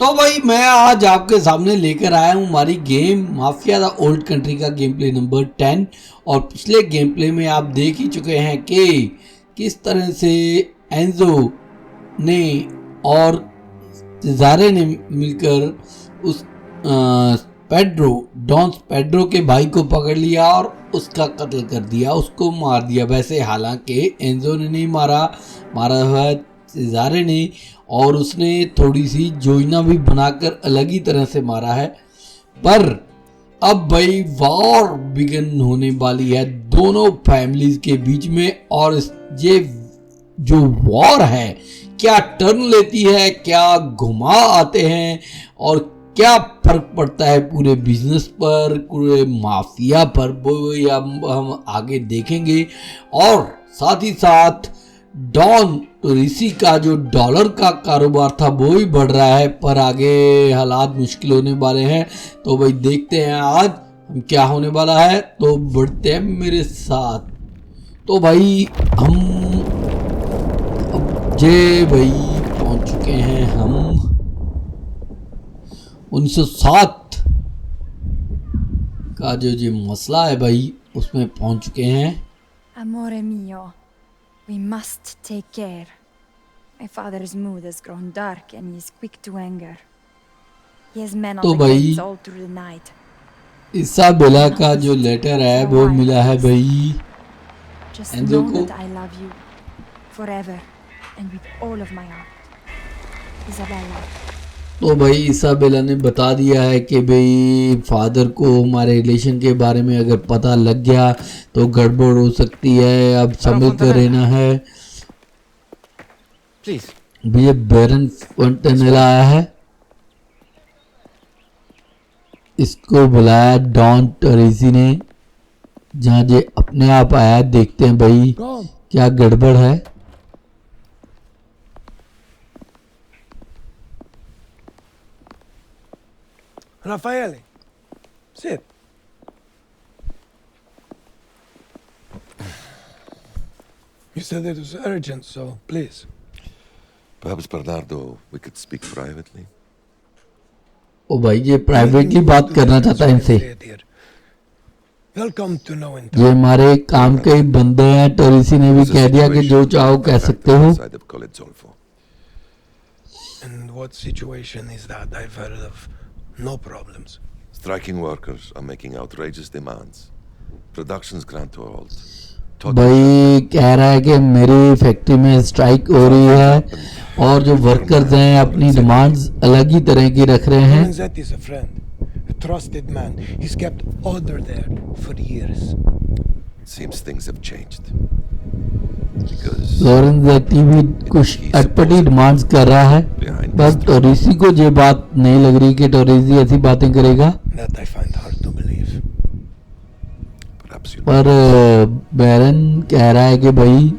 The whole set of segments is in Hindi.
तो भाई मैं आज आपके सामने लेकर आया हूँ हमारी game mafia the old country का गेम प्ले नंबर 10। और पिछले गेम प्ले में आप देख ही चुके हैं कि किस तरह से एंजो ने और सिजारे ने मिलकर उस पेड्रो डॉन पेड्रो के भाई को पकड़ लिया और उसका कत्ल कर दिया, उसको मार दिया। वैसे हालांकि एंजो ने नहीं मारा हुआ सिजारे ने, और उसने थोड़ी सी योजना भी बनाकर अलग ही तरह से मारा है। पर अब भाई वॉर बिगन होने वाली है दोनों फैमिलीज के बीच में। और ये जो वॉर है क्या टर्न लेती है, क्या घुमा आते हैं और क्या फर्क पड़ता है पूरे बिजनेस पर, पूरे माफिया पर, वो हम आगे देखेंगे। और साथ ही साथ डॉन टोरिसी का जो डॉलर का कारोबार था वो भी बढ़ रहा है, पर आगे हालात मुश्किल होने वाले हैं। तो भाई देखते हैं आज हम क्या होने वाला है, तो बढ़ते हैं मेरे साथ। तो भाई हम जे भाई पहुंच चुके हैं हम 1907 का जो मसला है भाई उसमें पहुंच चुके हैं। Amore mio, we must take care. My father's mood has grown dark and he is quick to anger. He has men on the gates all through the night. Isabella का जो लेटर है वो मिला है भाई एंजो को। Just know that I love you forever and with all of my heart. Isabella. तो भाई इसाबेला ने बता दिया है कि भाई फादर को हमारे रिलेशन के बारे में अगर पता लग गया तो गड़बड़ हो सकती है, अब समझ कर रहना है। ये बैरन फॉन्टेनेला आया है, इसको बुलाया डॉन टोरिसी ने, जहाँ जे अपने आप आया। देखते हैं भाई क्या गड़बड़ है। Raffaele, sit. You said it was urgent, so please. Perhaps, Bernardo, we could speak privately. ओ भाई ये प्राइवेटली बात करना चाहता है इनसे। Welcome to know in ये हमारे काम के बंदे हैं। टोरिसी ने भी कह दिया कि जो चाहो कह सकते हो। And what situation is that? I've heard of no problems. Striking workers are making outrageous demands. Production's ground to a halt. भाई कह रहा है कि मेरी फैक्ट्री में स्ट्राइक हो रही है और जो वर्कर्स हैं अपनी डिमांड्स अलग ही तरह की रख रहे हैं। Lorenzetti is a friend, a trusted man. He's kept order there for years. Seems things have changed. Because लोरेंजेटी भी कुछ अटपटी डिमांड्स कर रहा है, बस टोरिसी को ये बात नहीं लग रही कि टोरिसी ऐसी बातें करेगा। That I find hard to believe. पर बैरन कह रहा है कि भाई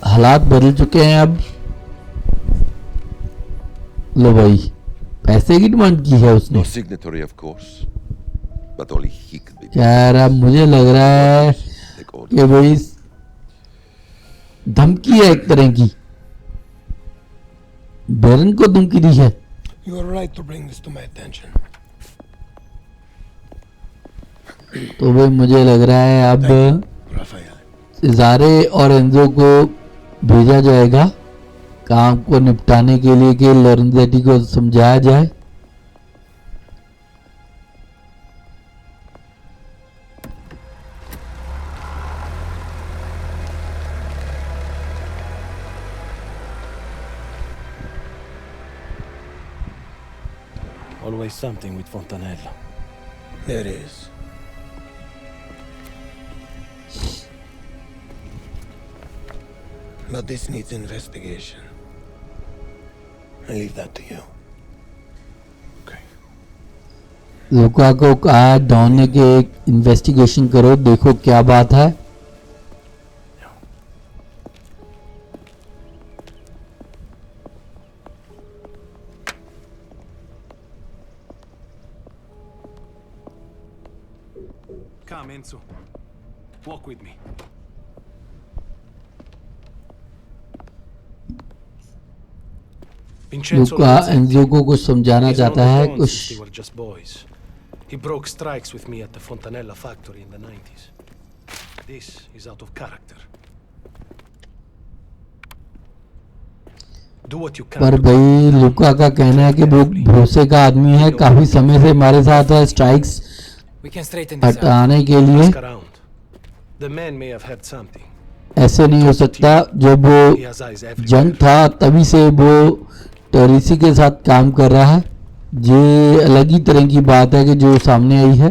हालात बदल चुके हैं अब। लो भाई पैसे की डिमांड की है उसने। No signatory, of course, but only he could be. कह रहा मुझे लग रहा है कि भाई धमकी है एक तरह की, बैरन को धमकी दी है। You are right to bring this to my attention. तो भाई मुझे लग रहा है अब सिजारे और एंजो को भेजा जाएगा काम को निपटाने के लिए कि लोरेंजेटी को समझाया जाए। Always something with Fontanella. There is. But this needs investigation. I leave that to you. Okay. लुका को कहा डॉन ने कि एक इन्वेस्टिगेशन करो, देखो क्या बात है। Come, Enzo. Walk with me. Vincenzo Luca Lorenzetti. Enzo को कुछ समझाना He's चाहता known है the Don कुछ। since they were just boys. He broke strikes with me at the Fontanella factory in the 90s. This is out of character. Do what you can. पर to भाई लुका का कहना है कि वो भरोसे का आदमी है, काफी समय से हमारे साथ है strikes We can straighten this out. हटाने के लिए। ask around. The man may have had something. ऐसे नहीं हो सकता, जब वो He has eyes everywhere. जंग था तभी से वो टोरिसी के साथ काम कर रहा है। ये अलग ही तरह की बात है कि जो सामने आई है।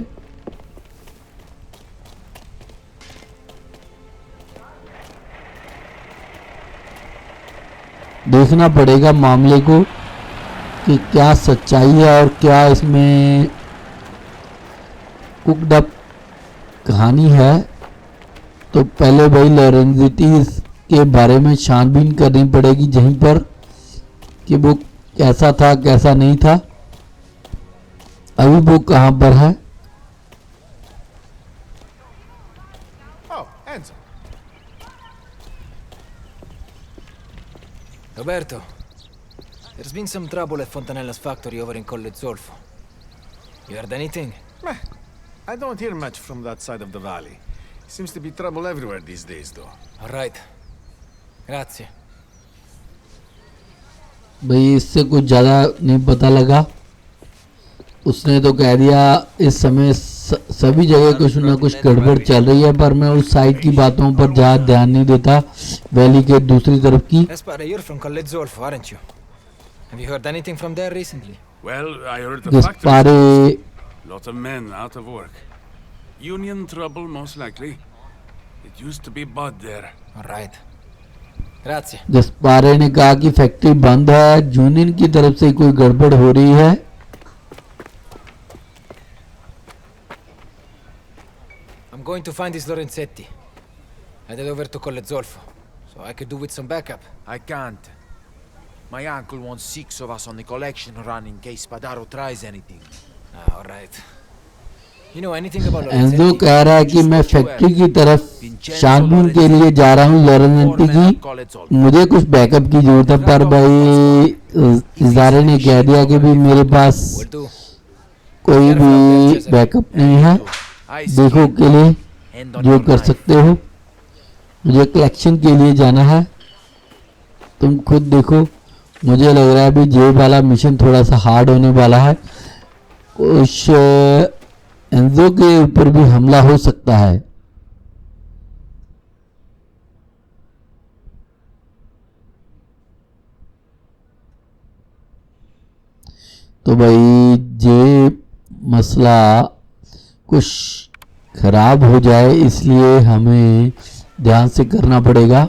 देखना पड़ेगा मामले को कि क्या सच्चाई है और क्या इसमें कुकड अप कहानी है। तो पहले भाई लोरेंजेटी के बारे में छानबीन करनी पड़ेगी जहीं पर कि वो कैसा था कैसा नहीं था, अभी वो कहाँ पर है। Oh, Enzo. Roberto, there's been some trouble at Fontanella's factory over in Colle Zolfo. You heard anything? Meh, I don't hear much from that side of the valley. Seems to be trouble everywhere these days, though. All right. Grazie. भाई इससे कुछ ज़्यादा नहीं पता लगा। उसने तो कह दिया इस समय सभी जगह कुछ ना कुछ गड़बड़ चल रही है, पर मैं उस साइड की बातों पर ज़्यादा ध्यान नहीं देता, वैली के दूसरी तरफ की। Gaspare, you're from Colle Zolfo, aren't you? Have you heard anything from there recently? Well, I heard the गस्पारे factory. Lot of men out of work. Union trouble, most likely. It used to be bad there. All right. Grazie. गस्पारे ने कहा कि फैक्ट्री बंद है, यूनियन की तरफ से कोई गड़बड़ हो रही है। I'm going to find this Lorenzetti. Headed over to Colle Zolfo, so I could do with some backup. I can't. My uncle wants 6 of us on the collection run in case Spadaro tries anything. Ah, all right. You know anything about Enzo Lorenzetti? कह रहा है कि मैं फैक्ट्री की तरफ छानबीन के लिए जा रहा हूँ लोरेंजेटी की, मुझे कुछ बैकअप की जरूरत है। पर भाई इजारे ने कह दिया कि भी मेरे पास Will do. कोई भी बैकअप नहीं है, देखो के लिए जो कर सकते हो। मुझे कलेक्शन के लिए जाना है, तुम खुद देखो। मुझे लग रहा है अभी ये वाला मिशन थोड़ा सा हार्ड होने वाला है, कुछ एंजो के ऊपर भी हमला हो सकता है। तो भाई ये मसला कुछ खराब हो जाए इसलिए हमें ध्यान से करना पड़ेगा,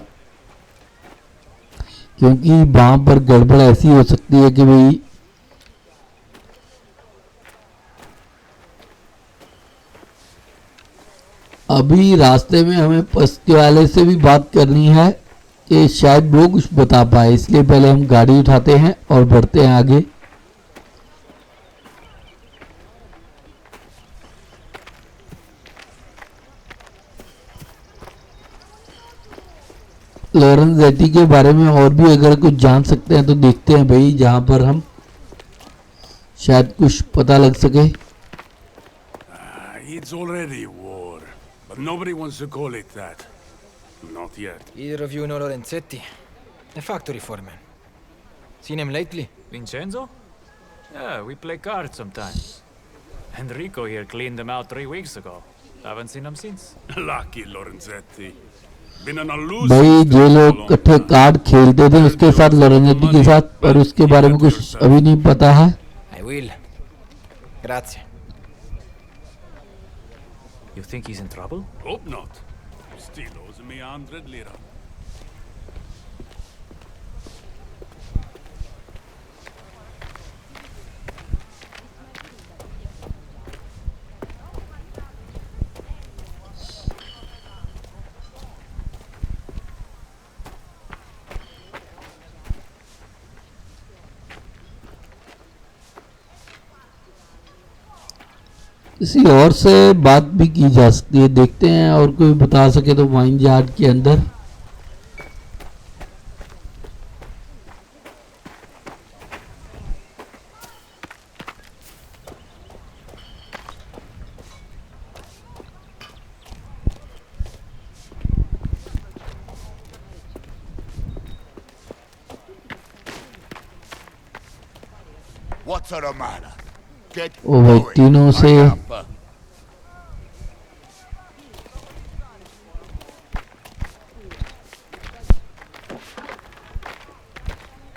क्योंकि वहां पर गड़बड़ ऐसी हो सकती है कि भाई अभी रास्ते में हमें पस्ती वाले से भी बात करनी है कि शायद वो कुछ बता पाए, इसलिए पहले हम गाड़ी उठाते हैं और बढ़ते हैं आगे। लोरेंजेटी के बारे में और भी अगर कुछ जान सकते हैं तो देखते हैं भाई, जहां पर हम शायद कुछ पता लग सके। It's already war, but nobody wants to call it that. Not yet. Either of you know Lorenzetti? The factory foreman. Seen him lately? Vincenzo? Yeah, we play cards sometimes. Enrico here cleaned them out 3 weeks ago. Haven't seen him since. Lucky Lorenzetti. Been on a भाई losing जो streak लोग for a long इकट्ठे time. कार्ड खेलते थे उसके साथ लोरेंजेटी के साथ, पर उसके बारे में कुछ अभी नहीं पता है। I will. Grazie. You think he's in trouble? Hope not. Still owes me 100 lira. किसी और से बात भी की जा सकती है, देखते हैं और कोई बता सके तो वाइन यार्ड के अंदर। What's the matter? Get ओ भाई going. तीनों से Hurry up.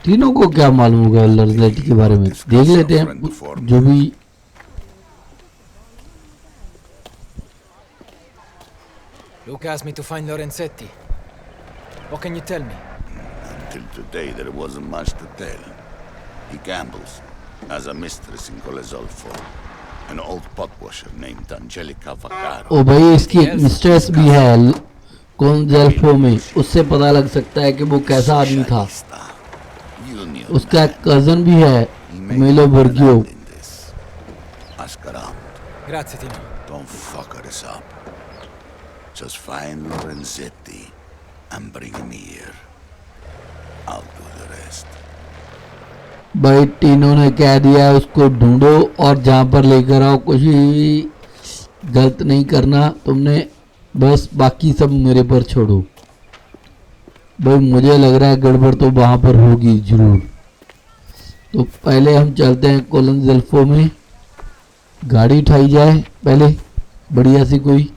तीनों को क्या मालूम होगा लॉरेंजेटी के बारे में, देख लेते हैं जो भी। Luke asked me to find Lorenzetti. What can you tell me? Until today, there wasn't much to tell. He gambles, has a mistress in Colezolfo, an old potwasher named Angelica Vaccaro. ओ भाई इसकी एक मिस्ट्रेस भी है कोंजेल्फो में, उससे पता लग सकता है कि वो कैसा आदमी था। उसका एक कजन भी है मेलो बर्गियो। Ask around. Grazie, Tino. Don't fuck this up. Just find Lorenzetti and bring him here. I'll do the rest. भाई टीनो ने कह दिया उसको ढूंढो और जहाँ पर लेकर आओ, कुछ भी गलत नहीं करना तुमने, बस बाकी सब मेरे पर छोड़ो। भाई मुझे लग रहा है गड़बड़ तो वहाँ पर होगी जरूर। तो पहले हम चलते हैं कोलोंजेल्फो में, गाड़ी उठाई जाए पहले बढ़िया सी कोई।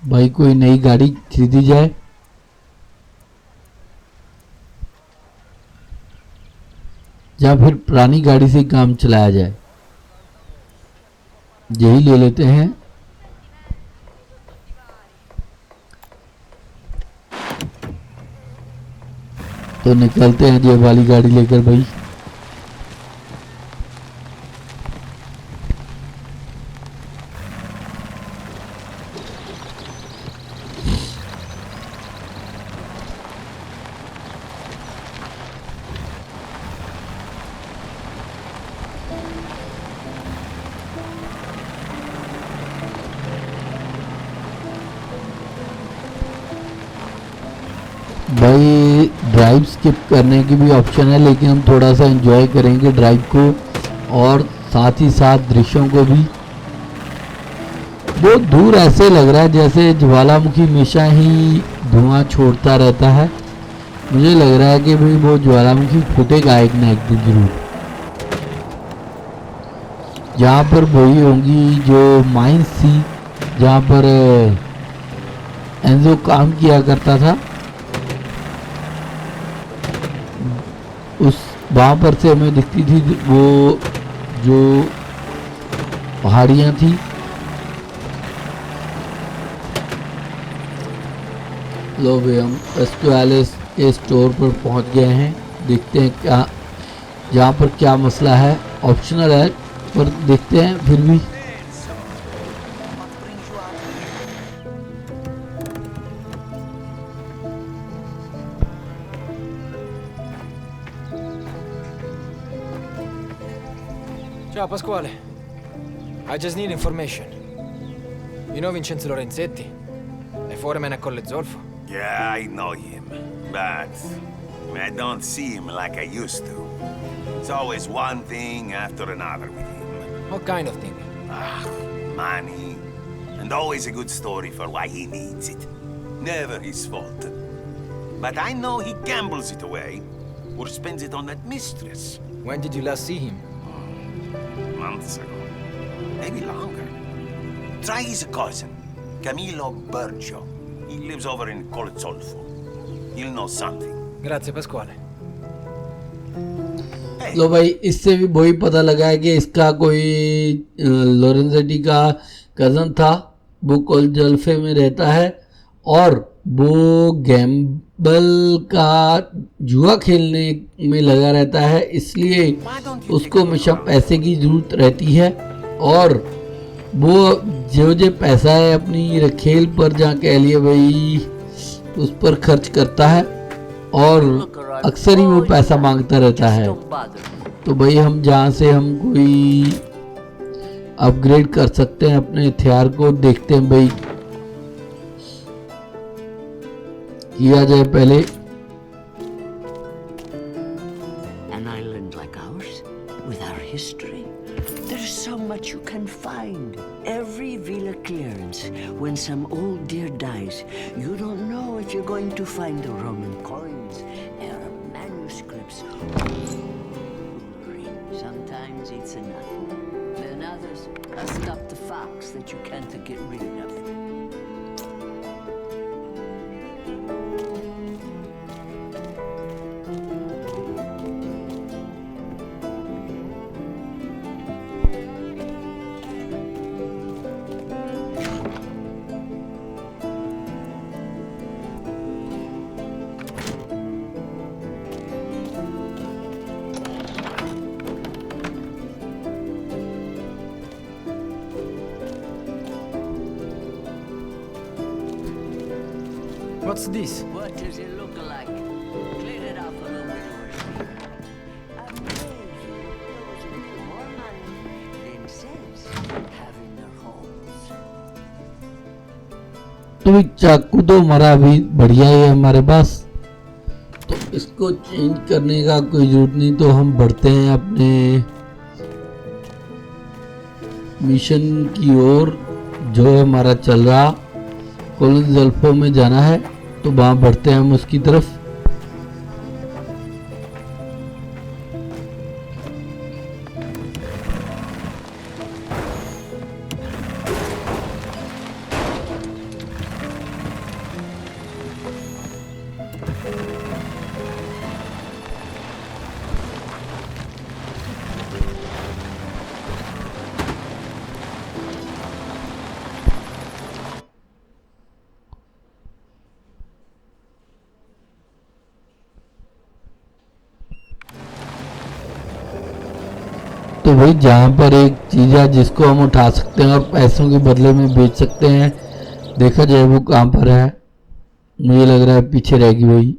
भाई कोई नई गाड़ी खरीदी जाए। या फिर पुरानी गाड़ी से काम चलाया जाए, यही ले लेते हैं। तो निकलते हैं ये वाली गाड़ी लेकर भाई। भाई ड्राइव स्किप करने की भी ऑप्शन है, लेकिन हम थोड़ा सा एंजॉय करेंगे ड्राइव को और साथ ही साथ दृश्यों को भी। बहुत दूर ऐसे लग रहा है जैसे ज्वालामुखी हमेशा ही धुआं छोड़ता रहता है। मुझे लग रहा है कि भाई वो ज्वालामुखी फूटेगा एक ना एक दिन जरूर। जहाँ पर वही होंगी जो माइंस थी जहाँ पर एंजो काम किया करता था, उस वहाँ पर से हमें दिखती थी वो जो पहाड़ियाँ थी। लो भाई हम एस्टुआलिस के स्टोर पर पहुँच गए हैं। देखते हैं क्या यहाँ पर क्या मसला है। ऑप्शनल है पर देखते हैं फिर भी। Ciao Pasquale. I just need information. You know Vincenzo Lorenzetti? A foreman at Colle Zolfo? Yeah, I know him, but I don't see him like I used to. It's always one thing after another with him. What kind of thing? Money, and always a good story for why he needs it. Never his fault. But I know he gambles it away, or spends it on that mistress. When did you last see him? Months ago. Maybe longer. Try his cousin, Camillo Bergio. He lives over in Colle-Zolfo. He'll know something. Grazie Pasquale. लो भाई इससे भी वही पता लगा है कि इसका कोई लोरेंजेटी का कज़न था, वो कोल्जल्फे में रहता है और वो गैम्बल का जुआ खेलने में लगा रहता है, इसलिए उसको हमेशा पैसे की ज़रूरत रहती है और वो जो पैसा है अपनी खेल पर जहाँ कह लिए भाई उस पर खर्च करता है और अक्सर ही वो पैसा मांगता रहता है। तो भाई हम जहाँ से हम कोई अपग्रेड कर सकते हैं अपने हथियार को, देखते हैं भाई किया जाए पहले। An island like ours, with our history country. There's so much you can find. Every villa clearance, when some old deer dies, you don't know if you're going to find the Roman coins, Arab manuscripts. Sometimes it's enough. Then others, a stuffed fox that you can't get rid of. What's this? What does it look like? Clean it up a little bit or see. Amazing. Those with more money than sense have in their homes. तो चाकू तो हमारा अभी बढ़िया ही है हमारे पास, तो इसको चेंज करने का कोई जरूरत नहीं। तो हम बढ़ते हैं अपने मिशन की ओर जो हमारा चल रहा। कॉलोनी ज़ल्फो में जाना है, तो वहाँ बढ़ते हैं हम उसकी तरफ। तो भाई जहाँ पर एक चीज़ है जिसको हम उठा सकते हैं और पैसों के बदले में बेच सकते हैं, देखा जाए वो कहाँ पर है। मुझे लग रहा है पीछे रहेगी वही,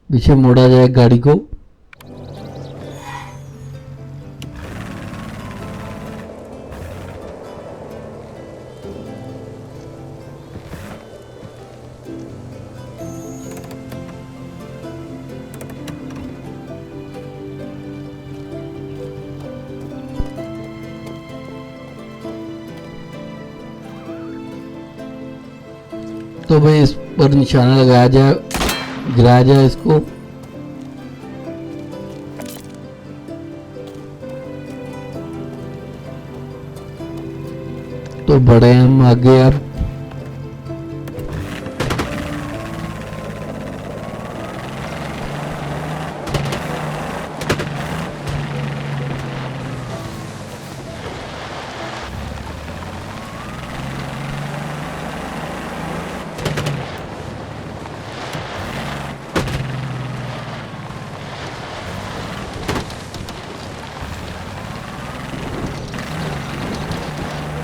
पीछे मोड़ा जाए गाड़ी को। तो भाई इस पर निशाना लगाया जाए, गिराया जाए इसको। तो बढ़े हम आगे अब।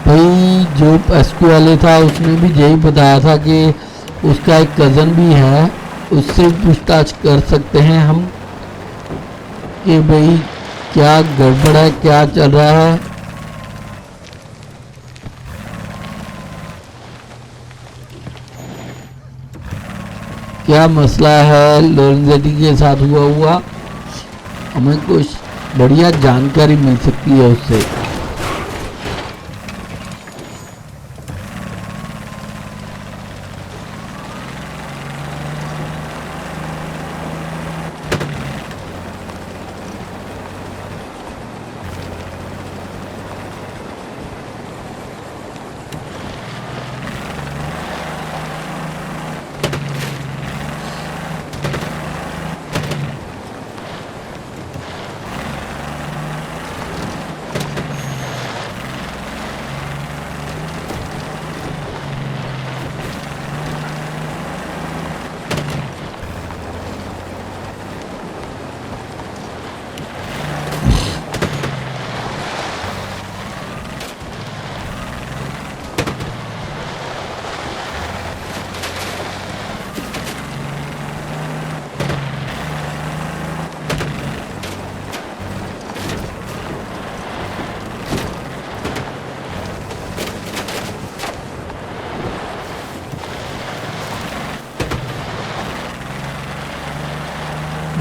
भाई जो एसक्यू वाले था उसने भी यही बताया था कि उसका एक कज़न भी है, उससे पूछताछ कर सकते हैं हम कि भाई क्या गड़बड़ है, क्या चल रहा है। क्या मसला है लोरेंजेटी के साथ हुआ, हमें कुछ बढ़िया जानकारी मिल सकती है उससे।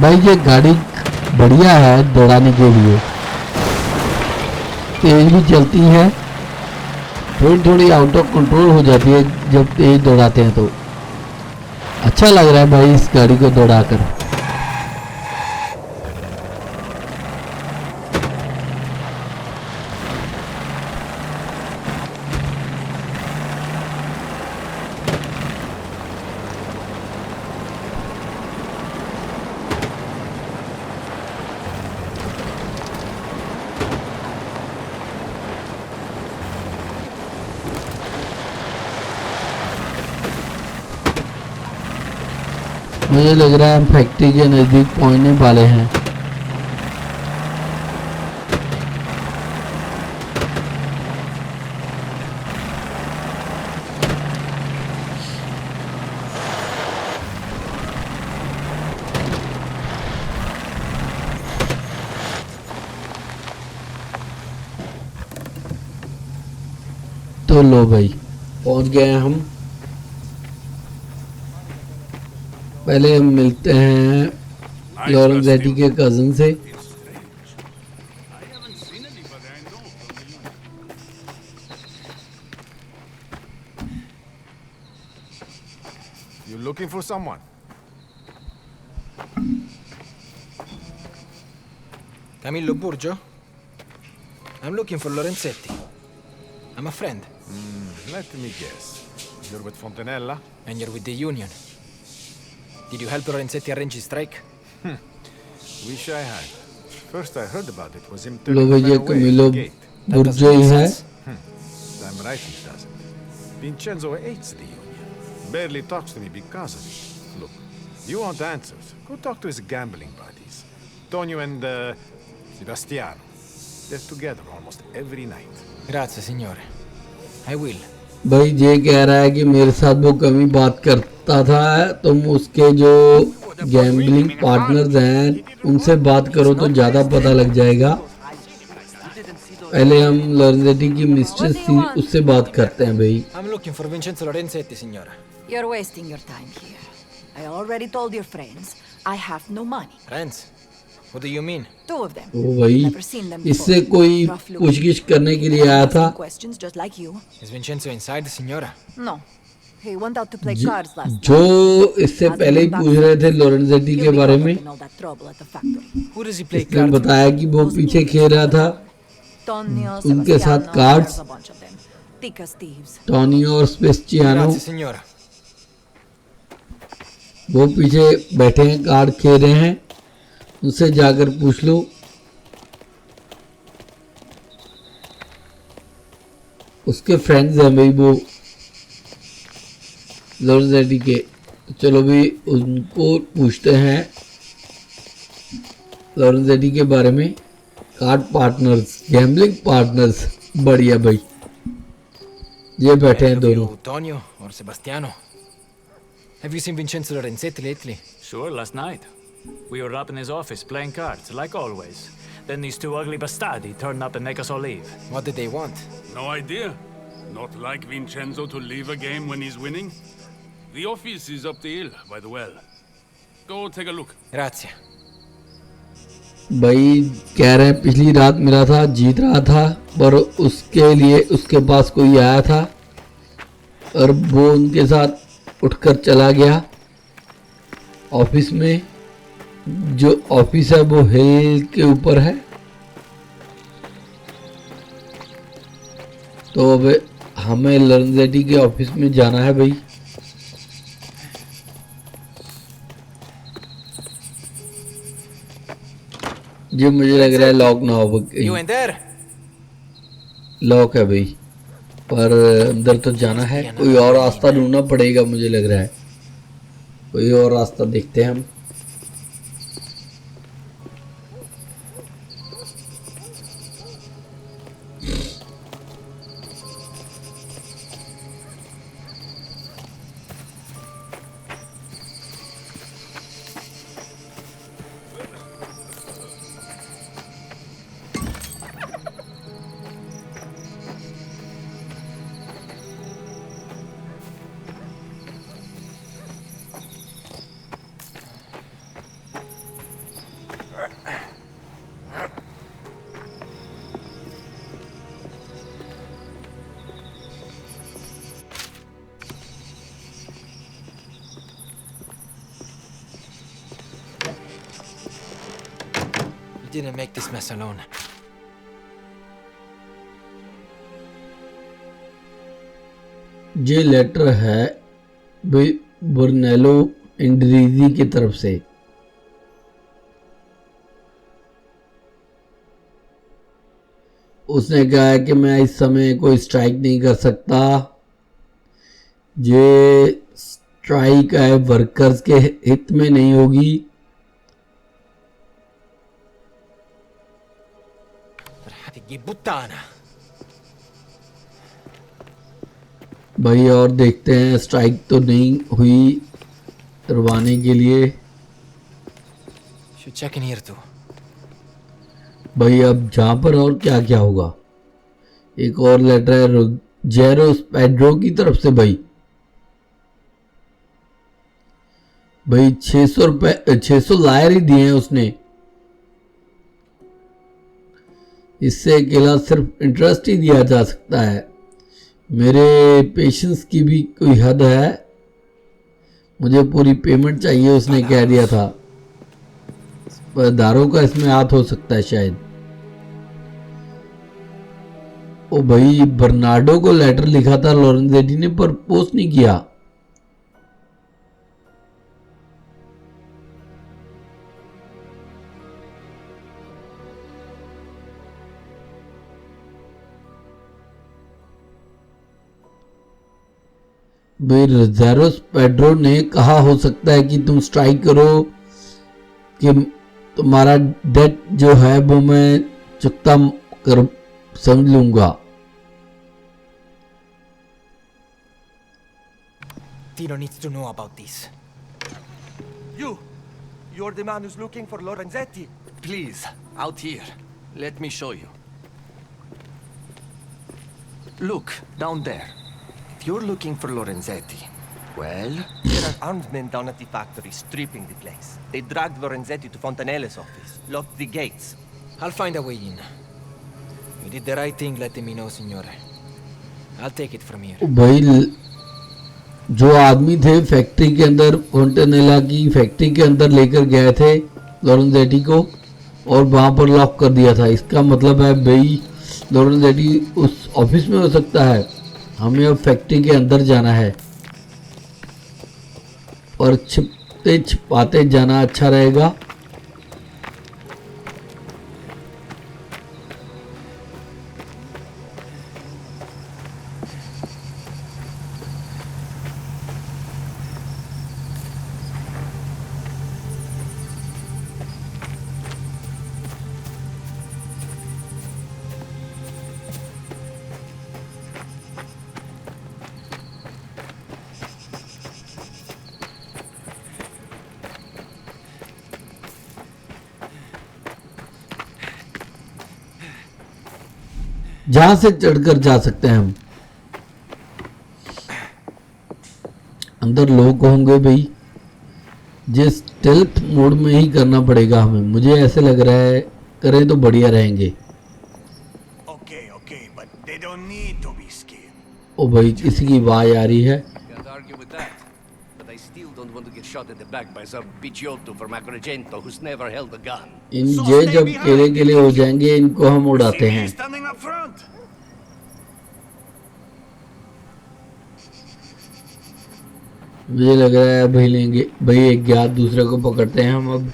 भाई ये गाड़ी बढ़िया है दौड़ाने के लिए, तेज भी चलती है, थोड़ी थोड़ी आउट ऑफ कंट्रोल हो जाती है जब तेज दौड़ाते हैं। तो अच्छा लग रहा है भाई इस गाड़ी को दौड़ाकर। मुझे लग रहा है हम फैक्ट्री के नज़दीक पहुंचने वाले हैं। तो लो भाई पहुंच गए हैं हम। पहले हम मिलते हैं लॉरेंजेटी के कजन से। You looking for someone? Camillo Burgio? I'm looking for Lorenzetti. I'm a friend. Let me guess. You're with Fontanella? And you're with the Union. Did you help Lorenzetti arrange his strike? Wish I had. First I heard about it was him low turning भाई the ये men away कमीलो at the gate. बुर्जो ही है। I'm right it doesn't. Vincenzo hates the Union. Barely talks to me because of it. Look, you want answers. Go talk to his gambling buddies. Tonio and Sebastiano. They're together almost every night. Grazie, signore. I will. भाई ये कह रहा है कि मेरे साथ वो कभी बात करता था, तुम उसके जो गैम्बलिंग पार्टनर्स हैं उनसे बात करो तो ज़्यादा पता लग जाएगा। पहले हम लोरेंजेटी की मिस्ट्रेस थी उससे बात करते हैं भाई। I'm looking for Vincenzo Lorenzetti, signora. You're wasting your time here. I already told your friends I have no money. Friends? What do you mean? Two of them. ओ भाई Never seen them इससे before. कोई Rough looking. पूछगिछ करने के लिए आया था। Questions just like you. Is Vincenzo inside, signora? No. He went out to play cards last जो night. इससे पहले ही पूछ रहे थे लोरेंजेटी के बारे में। In all that trouble at the factory. Who does he play इसने cards with? बताया कि वो पीछे खेल रहा था Tonio, उनके साथ Sebastiano, cards, there's a bunch of them. Thick as thieves. Tonio और स्पेस्टियानो Grazie, signora. वो पीछे बैठे हैं कार्ड खेल रहे हैं, उनसे जाकर पूछ लो। उसके फ्रेंड्स हैं भाई वो लोरेंजेटी के। चलो भी उनको पूछते हैं लोरेंजेटी के बारे में। कार्ड पार्टनर्स, गैम्बलिंग पार्टनर्स, बढ़िया भाई। ये बैठे हैं दोनों। Tonio or Sebastiano? Have you seen Vincenzo Lorenzetti lately? Sure, last night. We were up in his office playing cards, like always. Then these two ugly bastardi turn up and make us all leave. What did they want? No idea. Not like Vincenzo to leave a game when he's winning. The office is up the hill by the well. Go take a look. Grazie. भाई कह रहे हैं पिछली रात मिला था, जीत रहा था, पर उसके लिए उसके पास कोई आया था और वो उनके साथ उठकर चला गया ऑफिस में। जो ऑफिस है वो हिल के ऊपर है। तो अब हमें लोरेंजेटी के ऑफिस में जाना है भाई। जो मुझे लग रहा है लॉक ना हो, You in there? लॉक है भाई, पर अंदर तो जाना है। कोई और रास्ता ढूंढना पड़ेगा मुझे लग रहा है। कोई और रास्ता देखते हैं हम। You didn't make this mess alone. ये लेटर है ब्रुनेलो इंड्रीजी की तरफ से। उसने कहा है कि मैं इस समय कोई स्ट्राइक नहीं कर सकता। ये स्ट्राइक है वर्कर्स के हित में नहीं होगी। भाई और देखते हैं, स्ट्राइक तो नहीं हुई करवाने के लिए। Check in here too. भाई अब जहां पर और क्या क्या होगा। एक और लेटर है जेरोस पेड्रो की तरफ से। भाई 600 रुपए 600 लायर ही दिए हैं उसने। इससे अकेला सिर्फ इंटरेस्ट ही दिया जा सकता है। मेरे पेशेंस की भी कोई हद है। मुझे पूरी पेमेंट चाहिए उसने कह दिया था। दारों का इसमें हाथ हो सकता है शायद। ओ भाई बर्नार्डो को लेटर लिखा था लोरेंजेटी ने, पर पोस्ट नहीं किया। भाई जेरोस पेड्रो ने कहा हो सकता है कि तुम स्ट्राइक करो कि तुम्हारा डेट जो है वो मैं चुकता कर समझ लूंगा। Tino needs to know about this. You're the man who's looking for Lorenzetti. Please, out here. Let me show you. Look, down there. If you're looking for Lorenzetti, Well? There are armed men down at the factory stripping the place. They dragged Lorenzetti to Fontanelle's office, locked the gates. I'll find a way in. You did the right thing letting me know, signore. I'll take it from here. भाई जो आदमी थे फैक्ट्री के अंदर, फोंटेनेला की फैक्ट्री के अंदर लेकर गए थे लोरेंजेटी को और वहां पर लॉक कर दिया था। इसका मतलब है भाई लोरेंजेटी उस ऑफिस में हो सकता है। हमें अब फैक्ट्री के अंदर जाना है और छिपते छिपाते जाना अच्छा रहेगा। जहां से चढ़कर जा सकते हैं हम। अंदर लोग होंगे भाई। जिस स्टेल्थ मोड में ही करना पड़ेगा हमें, मुझे ऐसे लग रहा है। करें तो बढ़िया रहेंगे। Okay, but they don't need to be scared. ओ भाई किसी की आवाज आ रही है। Can't argue with that. But I still don't want to get shot in the back by some picciotto from Agrigento who's never held a gun. इन ये जब केले केले हो जाएंगे इनको हम उड़ाते हैं। मुझे लग रहा है भाई लेंगे भाई एक ज्ञात दूसरे को पकड़ते हैं हम अब।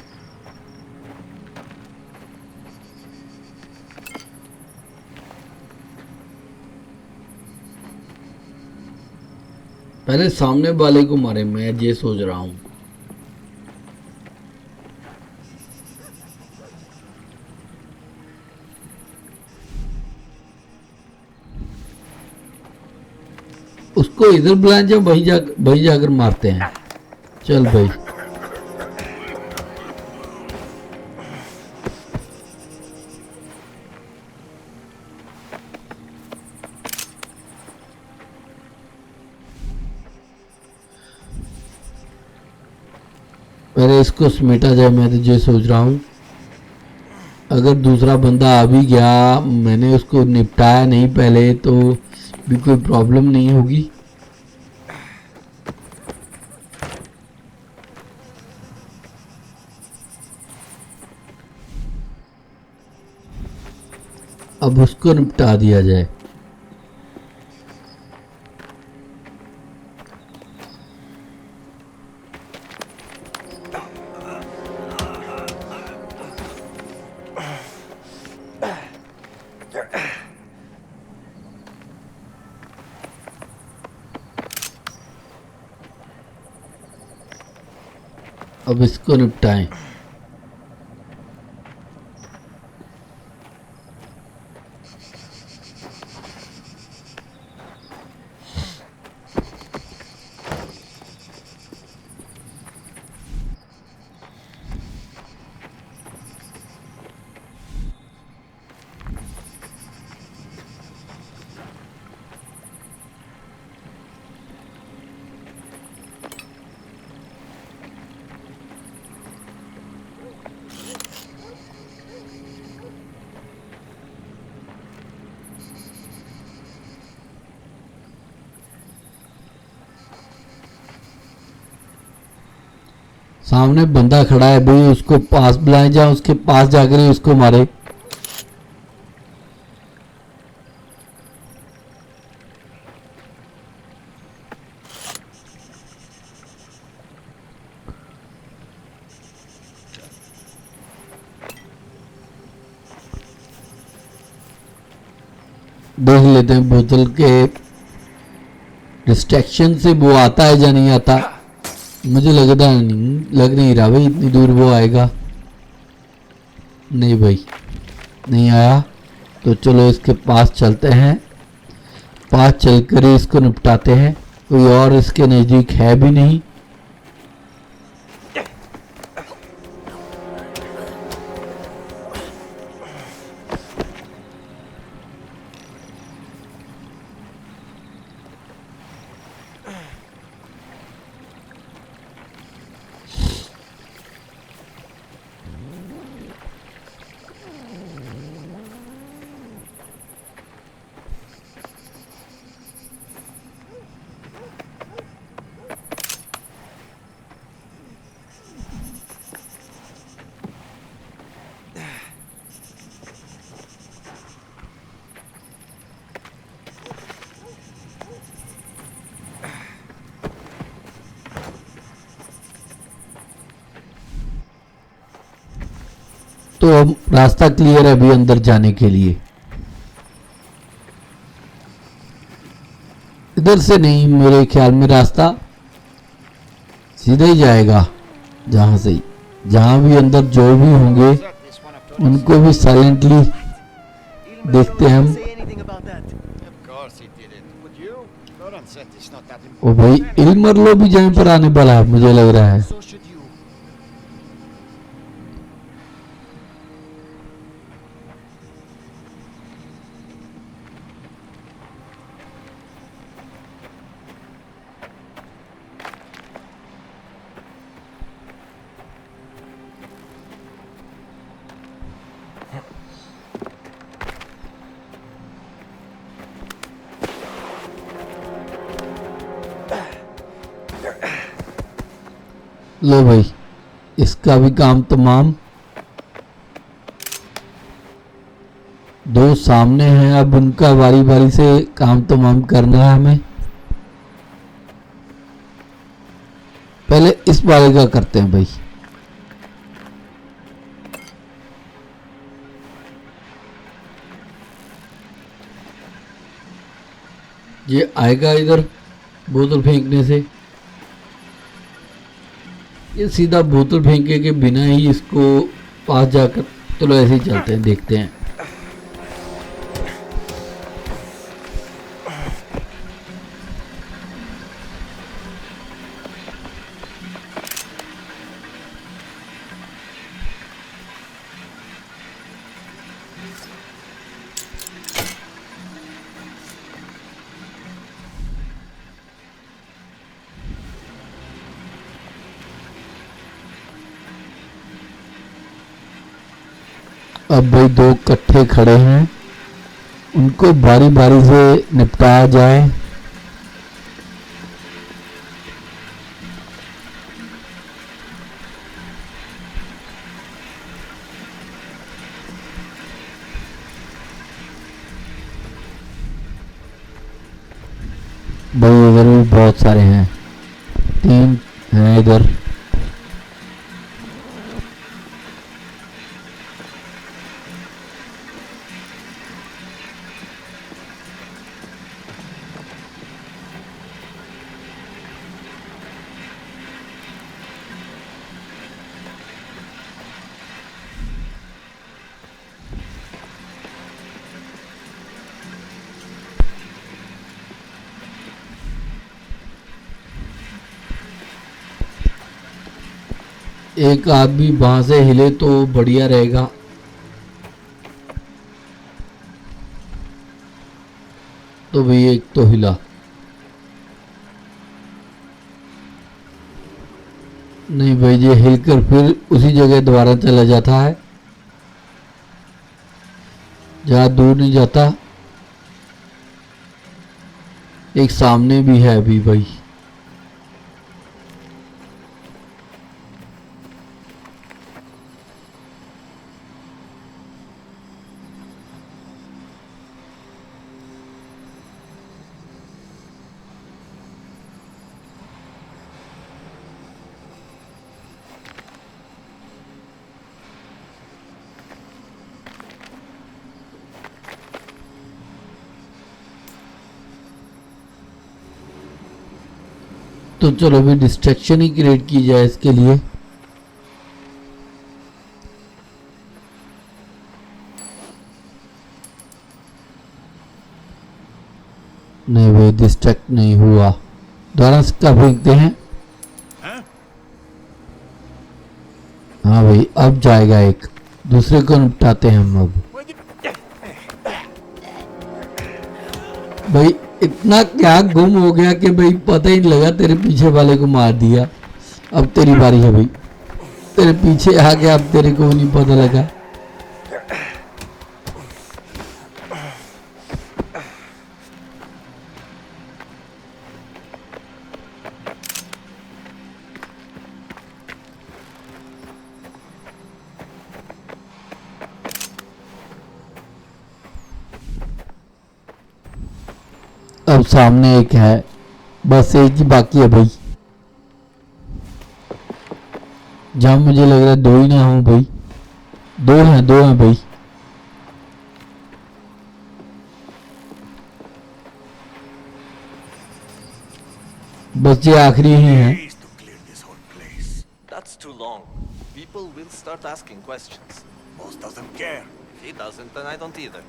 पहले सामने वाले को मारे, मैं ये सोच रहा हूँ। उसको इधर बुलाएं जब वहीं जाकर मारते हैं। चल भाई पहले इसको समेटा जाए। मैं तो ये सोच रहा हूँ अगर दूसरा बंदा आ भी गया, मैंने उसको निपटाया नहीं पहले, तो भी कोई प्रॉब्लम नहीं होगी। अब उसको निपटा दिया जाए। अब इसको निपटाएं। सामने बंदा खड़ा है भाई, उसको पास बुलाए, जा उसके पास जाकर ही उसको मारे। देख लेते हैं बोतल के डिस्ट्रैक्शन से वो आता है या नहीं आता। मुझे लग नहीं रहा भाई इतनी दूर वो आएगा। नहीं भाई नहीं आया, तो चलो इसके पास चलते हैं, पास चलकर ही इसको निपटाते हैं। कोई और इसके नज़दीक है भी नहीं। तो अब रास्ता क्लियर है अभी अंदर जाने के लिए। इधर से नहीं, मेरे ख्याल में रास्ता सीधा ही जाएगा जहां से, जहां भी अंदर जो भी होंगे उनको भी साइलेंटली देखते हैं हम। ओ भाई इल्मरलो भी जहाँ पर आने वाला है मुझे लग रहा है। लो भाई इसका भी काम तमाम। दो सामने हैं, अब उनका बारी बारी से काम तमाम करना है हमें। पहले इस वाले का करते हैं भाई। ये आएगा इधर बोतल फेंकने से, ये सीधा बोतल फेंके के बिना ही इसको पास जाकर, चलो ऐसे ही चलते हैं, देखते हैं। अब भाई दो इकट्ठे खड़े हैं, उनको बारी बारी से निपटाया जाए। भाई इधर भी बहुत सारे हैं, 3 हैं इधर। एक आदमी वहां से हिले तो बढ़िया रहेगा। तो भाई एक तो हिला नहीं भाई, ये हिलकर फिर उसी जगह दोबारा चला जाता है जहाँ दूर नहीं जाता। एक सामने भी है अभी भाई। तो चलो भी डिस्ट्रैक्शन ही क्रिएट की जाए इसके लिए। नहीं भाई डिस्ट्रैक्ट नहीं हुआ, दोबारा इसका फेंकते हैं। हाँ भाई अब जाएगा, एक दूसरे को निपटाते हैं हम अब। भाई इतना क्या गुम हो गया कि भाई पता ही नहीं लगा, तेरे पीछे वाले को मार दिया। अब तेरी बारी है भाई, तेरे पीछे आ गया, अब तेरे को नहीं पता लगा। अब सामने एक है, बस एक ही बाकी है भाई। जहाँ मुझे लग रहा है 2 ही ना हो भाई, 2 हैं भाई। बस ये आखिरी ही है। That's too long. People will start asking questions. Boss doesn't care. If he doesn't, then I don't either.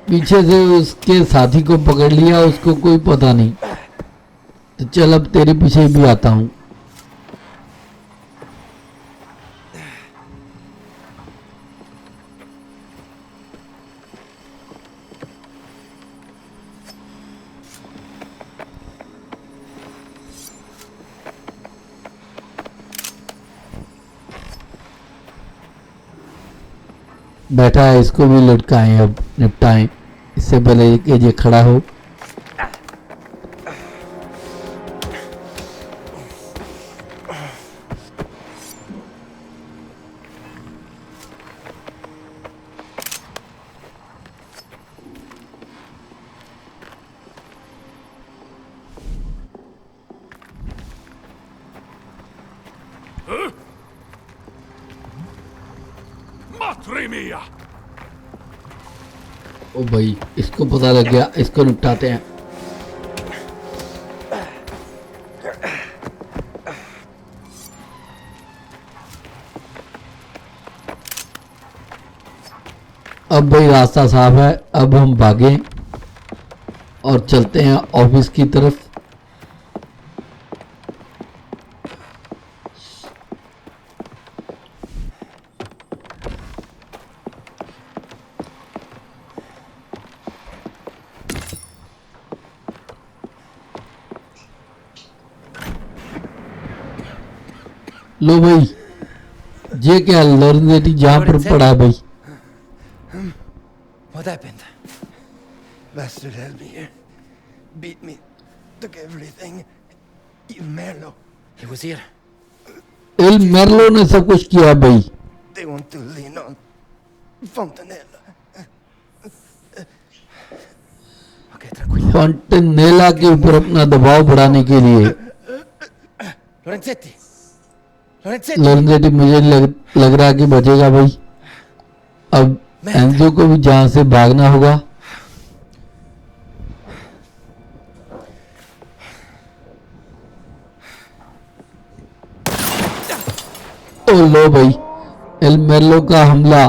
पीछे से उसके साथी को पकड़ लिया, उसको कोई पता नहीं। तो चल अब तेरे पीछे भी आता हूँ। बैठा है, इसको भी लटकाएं, अब निपटाएं इससे पहले कि ये खड़ा हो। ओ भाई इसको पता लग गया, इसको निपटाते हैं। अब भाई रास्ता साफ है, अब हम भागें और चलते हैं ऑफिस की तरफ। लो भाई, ये क्या लर्नेटी जहां पर पड़ा भाई। What happened? Bastard held me here. Beat me. took everything. Il Merlo. He was here. L Merlo ने सब कुछ किया भाई। They want to lean on Fontanella. फॉन्टेनेला के ऊपर अपना दबाव बढ़ाने के लिए। Lorenzetti. लोरेंजेटी मुझे लग रहा है कि बचेगा भाई। अब एंजो को भी जहां से भागना होगा। ओ लो भाई, एल मेरलो का हमला।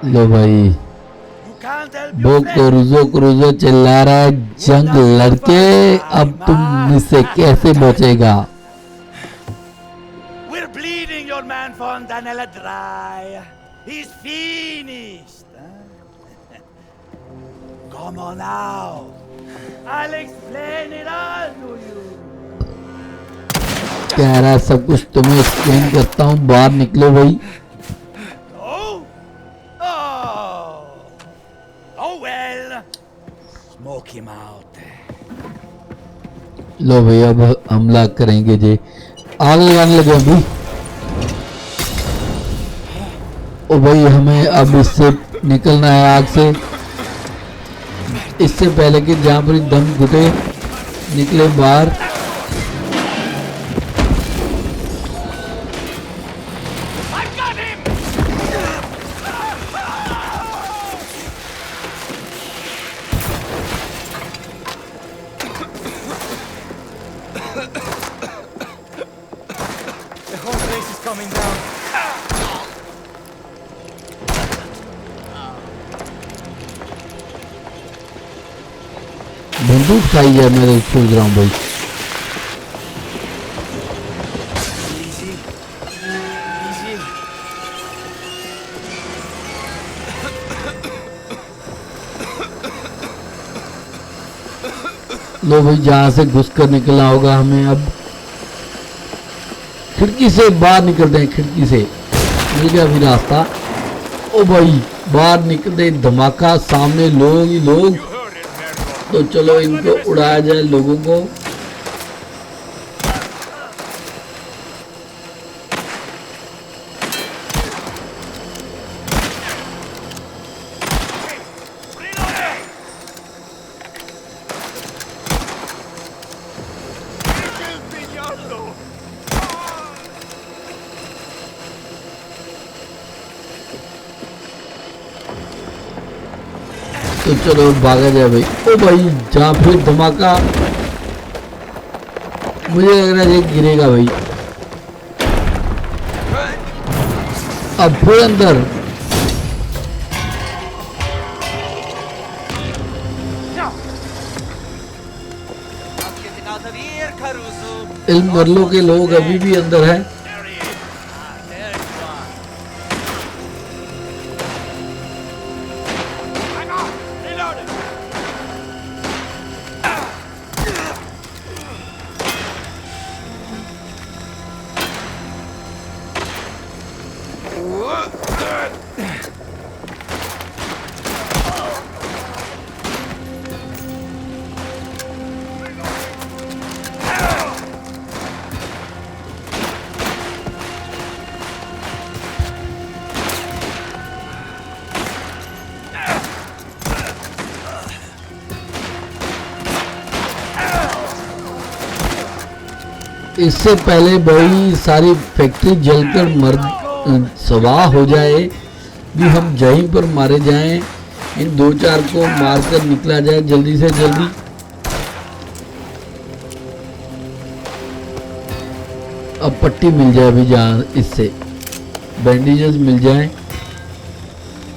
लो भाई, वो क्रूजो चिल्ला रहा है, जंग लड़के अब तुम इससे कैसे बचेगा। We're bleeding your man Fontanella dry. He's finished. Come on now. I'll explain it all to you. कह रहा है सब कुछ तुम्हें एक्सप्लेन करता हूँ, बाहर निकलो भाई। Oh well. Smoke him out. लो भाई, अब हमला करेंगे जी। आगे आने लगे अभी। ओ भाई, हमें अब इससे निकलना है आग से, इससे पहले कि जहां पर दम घुटे निकले बाहर। The whole place is coming down. बंदूक खाई है, मैं सोच रहा हूँ भाई। लो भाई, जहां से घुस कर निकलना होगा हमें अब। खिड़की से बाहर निकलते हैं, खिड़की से मिल गया अभी रास्ता। ओ भाई, बाहर निकलते धमाका, सामने लोग ही लोग। तो चलो इनको उड़ाया जाए, लोगों को। तो चलो भागा जाए भाई। ओ भाई, जहाँ फिर धमाका, मुझे लग रहा है ये गिरेगा भाई। अब फिर अंदर। एल मेरलो के लोग अभी भी अंदर हैं। इससे पहले बड़ी सारी फैक्ट्री जलकर मर सवाह हो जाए भी हम यहीं पर मारे जाएं, इन दो चार को मारकर निकला जाए जल्दी से जल्दी। अब पट्टी मिल जाए अभी, जहाँ इससे बैंडेजेस मिल जाए।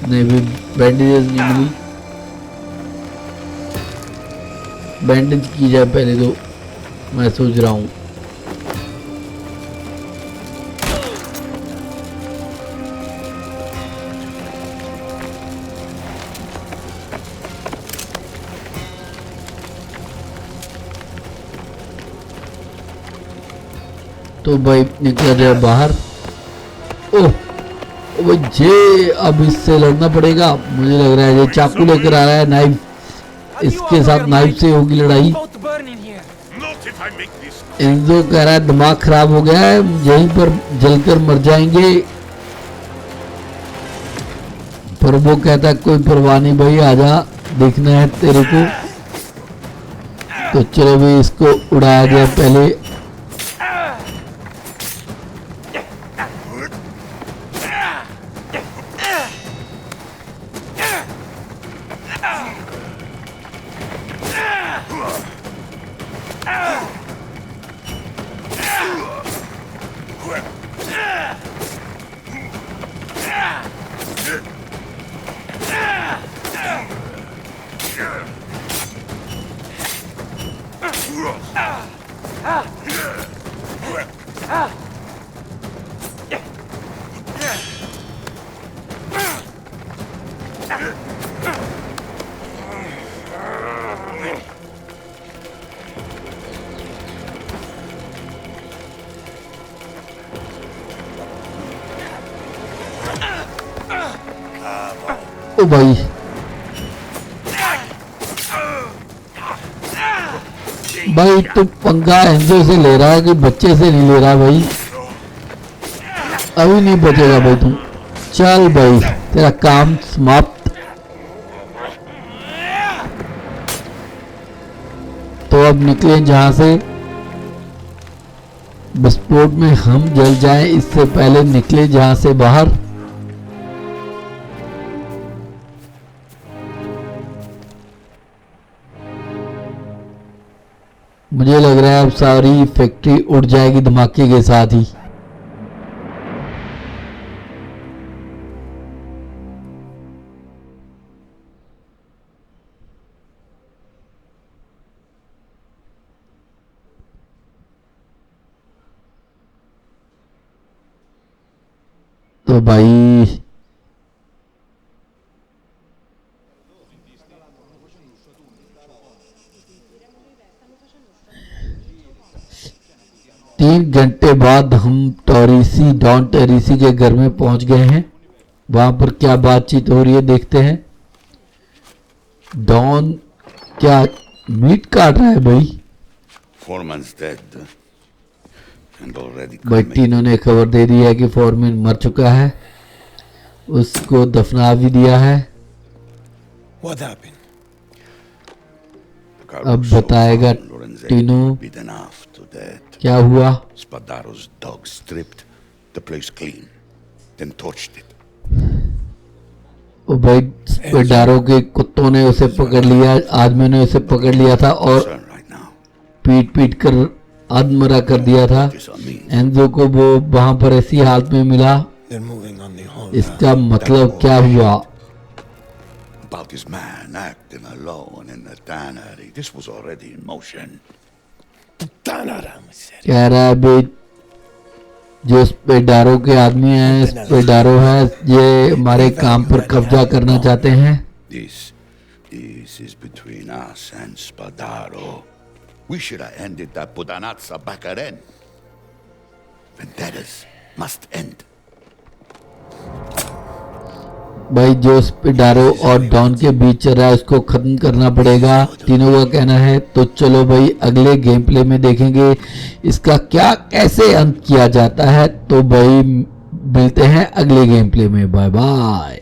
नहीं भी बैंडेजेस नहीं मिली, बैंडेज की जाए पहले तो, मैं सोच रहा हूँ। तो भाई निकला जाए बाहर। ओह, मुझे अब इससे लड़ना पड़ेगा। मुझे लग रहा है ये चाकू लेकर आ रहा है, नाइफ, इसके साथ नाइफ से होगी लड़ाई। एंजो कह रहा है दिमाग खराब हो गया है, यहीं पर जलकर मर जाएंगे, पर वो कहता है कोई परवाह नहीं भाई, आजा, देखना है तेरे को। तो चलो भाई, इसको उड़ाया गया पहले। ओ भाई, भाई तू पंगा एंजो से ले रहा है कि बच्चे से नहीं ले रहा भाई? अभी नहीं बचेगा भाई तू। चल भाई, तेरा काम समाप्त। तो अब निकले जहां से, विस्फोट में हम जल जाएं इससे पहले निकले जहां से बाहर। मुझे लग रहा है अब सारी फैक्ट्री उड़ जाएगी धमाके के साथ ही। तो भाई तीन घंटे बाद हम टोरिसी, डॉन टोरिसी के घर में पहुंच गए हैं। वहां पर क्या बातचीत हो रही है देखते हैं। डॉन क्या मीट काट रहा है भाई? भाई तीनों ने खबर दे दी है कि फॉरमैन मर चुका है, उसको दफना भी दिया है। अब बताएगा तीनों क्या हुआ। Spadaro's dog stripped the place clean, then torched it. ओ भाई, स्पेडारो के कुत्तों ने उसे पकड़ लिया, आदमियों ने उसे पकड़ लिया था और पीट पीट कर आदमरा कर दिया था। एंजो को वो वहां पर ऐसी हालत में मिला। इसका मतलब क्या हुआ? About this man acting alone in the tannery. This was already in motion. कह रहा है भाई जो स्पेडारो के आदमी हैं, स्पेडारो है, ये हमारे काम पर कब्जा करना चाहते हैं। This is between us and Spadaro. We should have ended that Budanazza back then. Vendettas must end. भाई जो स्पेडारो और डॉन के बीच चल रहा है उसको खत्म करना पड़ेगा, तीनों का कहना है। तो चलो भाई अगले गेम प्ले में देखेंगे इसका क्या कैसे अंत किया जाता है। तो भाई मिलते हैं अगले गेम प्ले में। Bye bye.